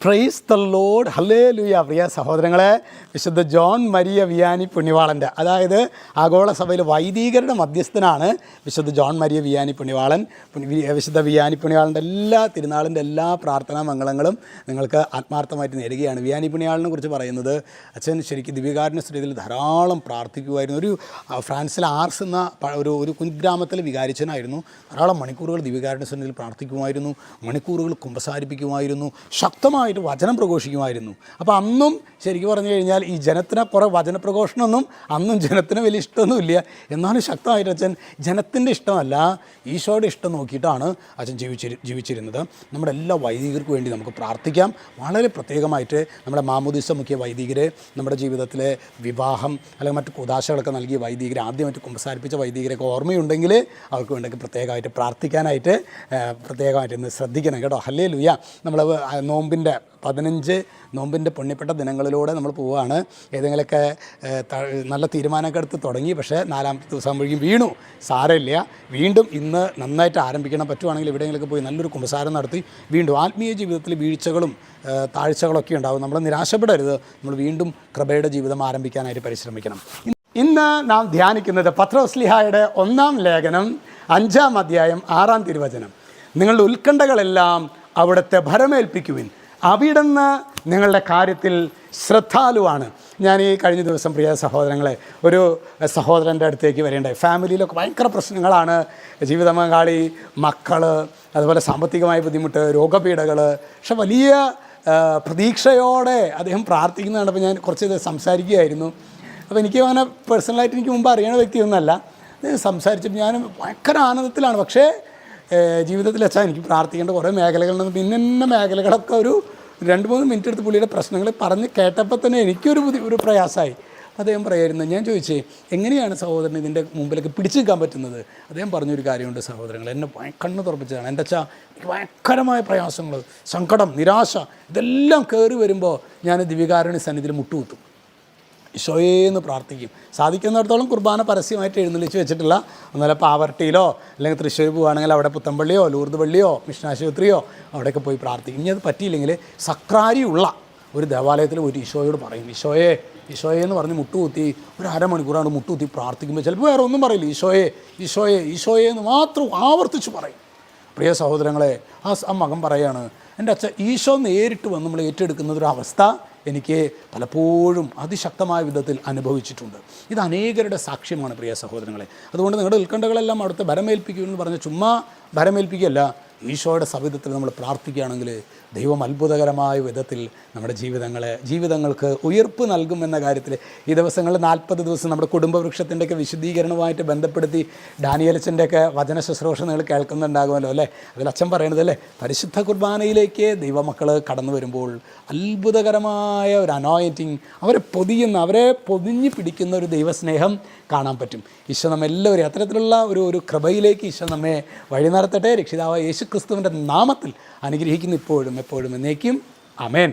Price the lord, hallelujah. പ്രിയ സഹോദരങ്ങളെ, വിശുദ്ധ ജോൺ മരിയ വിയാനി പുണ്യവാളൻ്റെ, അതായത് ആഗോള സഭയിൽ വൈദികരുടെ മധ്യസ്ഥനാണ് വിശുദ്ധ ജോൺ മരിയ വിയാനി പുണ്യവാളൻ. വിശുദ്ധ വിയാനി പുണ്യവാളൻ്റെ എല്ലാ തിരുനാളിൻ്റെ എല്ലാ പ്രാർത്ഥനാ മംഗളങ്ങളും നിങ്ങൾക്ക് ആത്മാർത്ഥമായിട്ട് നേരുകയാണ്. വിയാനി പുണ്യവാളനെ കുറിച്ച് പറയുന്നത്, അച്ഛൻ ശരിക്കും ദിവ്യകാരുണ്യ സ്ഥിതിയിൽ ധാരാളം പ്രാർത്ഥിക്കുമായിരുന്നു. ഒരു ഫ്രാൻസിലെ ആർസ് എന്ന ഒരു കുഗ്രാമത്തിൽ വികാരിച്ചനായിരുന്നു. ധാരാളം മണിക്കൂറുകൾ ദിവ്യകാരുണ്യ സന്നിധിയിൽ പ്രാർത്ഥിക്കുമായിരുന്നു, മണിക്കൂറുകൾ കുമ്പസാരിപ്പിക്കുമായിരുന്നു, ശക്തമായിട്ട് വചനം പ്രഘോഷിക്കുമായിരുന്നു. അപ്പോൾ അന്നും ശരിക്കും പറഞ്ഞു കഴിഞ്ഞാൽ ഈ ജനത്തിന് കുറേ വചനപ്രഘോഷണമൊന്നും അന്നും ജനത്തിന് വലിയ ഇഷ്ടമൊന്നുമില്ല. എന്നാലും ശക്തമായിട്ട് അച്ഛൻ ജനത്തിൻ്റെ ഇഷ്ടമല്ല, ഈശോയുടെ ഇഷ്ടം നോക്കിയിട്ടാണ് അച്ഛൻ ജീവിച്ചിരുന്നത്. നമ്മുടെ എല്ലാ വൈദികർക്കും വേണ്ടി നമുക്ക് പ്രാർത്ഥിക്കാം. വളരെ പ്രത്യേകമായിട്ട് നമ്മുടെ മാമോദീസ മുഖ്യ വൈദികരെ, നമ്മുടെ ജീവിതത്തിലെ വിവാഹം അല്ലെങ്കിൽ മറ്റു കുദാശകളൊക്കെ നൽകിയ വൈദികരെ, ആദ്യമായിട്ട് കുമ്പസാരിപ്പിച്ച വൈദികരൊക്കെ ഓർമ്മയുണ്ടെങ്കിൽ അവർക്ക് വേണ്ടി പ്രത്യേകമായിട്ട് പ്രാർത്ഥിക്കാനായിട്ട് പ്രത്യേകമായിട്ട് ഇന്ന് ശ്രദ്ധിക്കണം കേട്ടോ. ഹല്ലേലൂയ. നമ്മൾ നോമ്പിൻ്റെ 15 നോമ്പിൻ്റെ പുണ്യപ്പെട്ട ദിനങ്ങളിലൂടെ നമ്മൾ പോവുകയാണ്. ഏതെങ്കിലുമൊക്കെ നല്ല തീരുമാനമൊക്കെ എടുത്ത് തുടങ്ങി, പക്ഷേ 4ാമത്തെ ദിവസം ആകുമ്പോഴേക്കും വീണു. സാരമില്ല, വീണ്ടും ഇന്ന് നന്നായിട്ട് ആരംഭിക്കണം. പറ്റുവാണെങ്കിൽ എവിടെയെങ്കിലുമൊക്കെ പോയി നല്ലൊരു കുമ്പസാരം നടത്തി വീണ്ടും ആത്മീയ ജീവിതത്തിൽ വീഴ്ചകളും താഴ്ചകളൊക്കെ ഉണ്ടാകും. നമ്മൾ നിരാശപ്പെടരുത്. നമ്മൾ വീണ്ടും കൃപയുടെ ജീവിതം ആരംഭിക്കാനായിട്ട് പരിശ്രമിക്കണം. ഇന്ന് നാം ധ്യാനിക്കുന്നത് പത്രോസ്ലിഹായുടെ 1-ാം ലേഖനം 5-ാം അധ്യായം 6-ാം തിരുവചനം. നിങ്ങളുടെ ഉത്കണ്ഠകളെല്ലാം അവിടുത്തെ ഭരമേൽപ്പിക്കുവിൻ, അവിടുന്ന് നിങ്ങളുടെ കാര്യത്തിൽ ശ്രദ്ധാലുവാണ്. ഞാൻ ഈ കഴിഞ്ഞ ദിവസം പ്രിയ സഹോദരങ്ങളെ ഒരു സഹോദരൻ്റെ അടുത്തേക്ക് വരേണ്ടായി. ഫാമിലിയിലൊക്കെ ഭയങ്കര പ്രശ്നങ്ങളാണ്. ജീവിത പങ്കാളി, മക്കൾ, അതുപോലെ സാമ്പത്തികമായ ബുദ്ധിമുട്ട്, രോഗപീഠകൾ. പക്ഷെ വലിയ പ്രതീക്ഷയോടെ അദ്ദേഹം പ്രാർത്ഥിക്കുന്ന കണ്ടപ്പോൾ ഞാൻ കുറച്ച് സംസാരിക്കുകയായിരുന്നു. അപ്പോൾ എനിക്ക് അങ്ങനെ പേഴ്സണലായിട്ട് എനിക്ക് മുമ്പ് അറിയണ വ്യക്തിയൊന്നുമല്ല. സംസാരിച്ചപ്പോൾ ഞാൻ ഭയങ്കര ആനന്ദത്തിലാണ്. പക്ഷേ ജീവിതത്തിൽ വെച്ചാൽ എനിക്ക് പ്രാർത്ഥിക്കേണ്ട കുറേ മേഖലകളുണ്ടെന്ന്, പിന്നെ മേഖലകളൊക്കെ ഒരു 2-3 മിനിറ്റ് എടുത്ത് പുള്ളിയുടെ പ്രശ്നങ്ങൾ പറഞ്ഞ് കേട്ടപ്പോൾ തന്നെ എനിക്കൊരു പ്രയാസമായി. അദ്ദേഹം പറയായിരുന്നു, ഞാൻ ചോദിച്ചേ എങ്ങനെയാണ് സഹോദരൻ ഇതിൻ്റെ മുമ്പിലേക്ക് പിടിച്ചു നിൽക്കാൻ പറ്റുന്നത്? അദ്ദേഹം പറഞ്ഞൊരു കാര്യമുണ്ട് സഹോദരങ്ങൾ, എന്നെ കണ്ണ് തുറപ്പിച്ചതാണ്. എൻ്റെ വെച്ചാൽ എനിക്ക് ഭയങ്കരമായ പ്രയാസങ്ങൾ, സങ്കടം, നിരാശ ഇതെല്ലാം കയറി വരുമ്പോൾ ഞാൻ ദിവ്യകാരുണ്യ സന്നിധിയിൽ മുട്ടുകുത്തും, ഈശോയെന്ന് പ്രാർത്ഥിക്കും. സാധിക്കുന്നിടത്തോളം കുർബാന പരസ്യമായിട്ട് എഴുന്നള്ളിച്ച് വെച്ചിട്ടില്ല. ഒന്നുമല്ല പാവർട്ടിയിലോ അല്ലെങ്കിൽ തൃശ്ശൂർ പോവുകയാണെങ്കിൽ അവിടെ പുത്തമ്പള്ളിയോ ലൂർദ് പള്ളിയോ മിഷൻ ആശുപത്രിയോ അവിടെയൊക്കെ പോയി പ്രാർത്ഥിക്കും. ഇനി അത് പറ്റിയില്ലെങ്കിൽ സക്രാരിയുള്ള ഒരു ദേവാലയത്തിൽ ഒരു ഈശോയോട് പറയും, ഈശോയെ ഈശോയെ എന്ന് പറഞ്ഞ് മുട്ടുകുത്തി ഒരു അരമണിക്കൂറാണ് മുട്ടുകുത്തി പ്രാർത്ഥിക്കുമ്പോൾ ചിലപ്പോൾ വേറെ ഒന്നും പറയില്ല, ഈശോയെ ഈശോയെ ഈശോയെ എന്ന് മാത്രം ആവർത്തിച്ച് പറയും. പ്രിയ സഹോദരങ്ങളെ, ആ മകൻ പറയാണ്, എൻ്റെ അച്ഛൻ ഈശോ നേരിട്ട് വന്ന് നമ്മൾ ഏറ്റെടുക്കുന്നതൊരവസ്ഥ എനിക്ക് പലപ്പോഴും അതിശക്തമായ വിധത്തിൽ അനുഭവിച്ചിട്ടുണ്ട്. ഇത് അനേകരുടെ സാക്ഷ്യമാണ് പ്രിയ സഹോദരങ്ങളെ. അതുകൊണ്ട് നിങ്ങളുടെ ഉത്കണ്ഠകളെല്ലാം അവിടുത്തെ ഭരമേൽപ്പിക്കുമെന്ന് പറഞ്ഞ് ചുമ്മാ ഭരമേൽപ്പിക്കുകയല്ല, ഈശോയുടെ സവിധത്തിൽ നമ്മൾ പ്രാർത്ഥിക്കുകയാണെങ്കിൽ ദൈവം അത്ഭുതകരമായ വിധത്തിൽ നമ്മുടെ ജീവിതങ്ങൾക്ക് ഉയർപ്പ് നൽകുമെന്ന കാര്യത്തിൽ ഈ ദിവസങ്ങളിൽ 40 ദിവസം നമ്മുടെ കുടുംബവൃക്ഷത്തിൻ്റെയൊക്കെ വിശുദ്ധീകരണവുമായിട്ട് ബന്ധപ്പെടുത്തി ഡാനിയേലച്ചൻ്റെയൊക്കെ വചന ശുശ്രൂഷ നിങ്ങൾ കേൾക്കുന്നുണ്ടാകുമല്ലോ അല്ലേ? അതിൽ അച്ഛൻ പറയണത് അല്ലേ, പരിശുദ്ധ കുർബാനയിലേക്ക് ദൈവമക്കൾ കടന്നു വരുമ്പോൾ അത്ഭുതകരമായ ഒരു അനോയിൻറ്റിങ്, അവരെ പൊതിഞ്ഞ് പിടിക്കുന്ന ഒരു ദൈവസ്നേഹം കാണാൻ പറ്റും. ഈശോ നമ്മെല്ലാവരും അത്തരത്തിലുള്ള ഒരു കൃപയിലേക്ക് ഈശോ നമ്മെ വഴി നടത്തട്ടെ. രക്ഷിതാവായ യേശു ക്രിസ്തുവിൻ്റെ നാമത്തിൽ അനുഗ്രഹിക്കുന്ന ഇപ്പോഴും എപ്പോഴും എന്നേക്കും. ആമേൻ.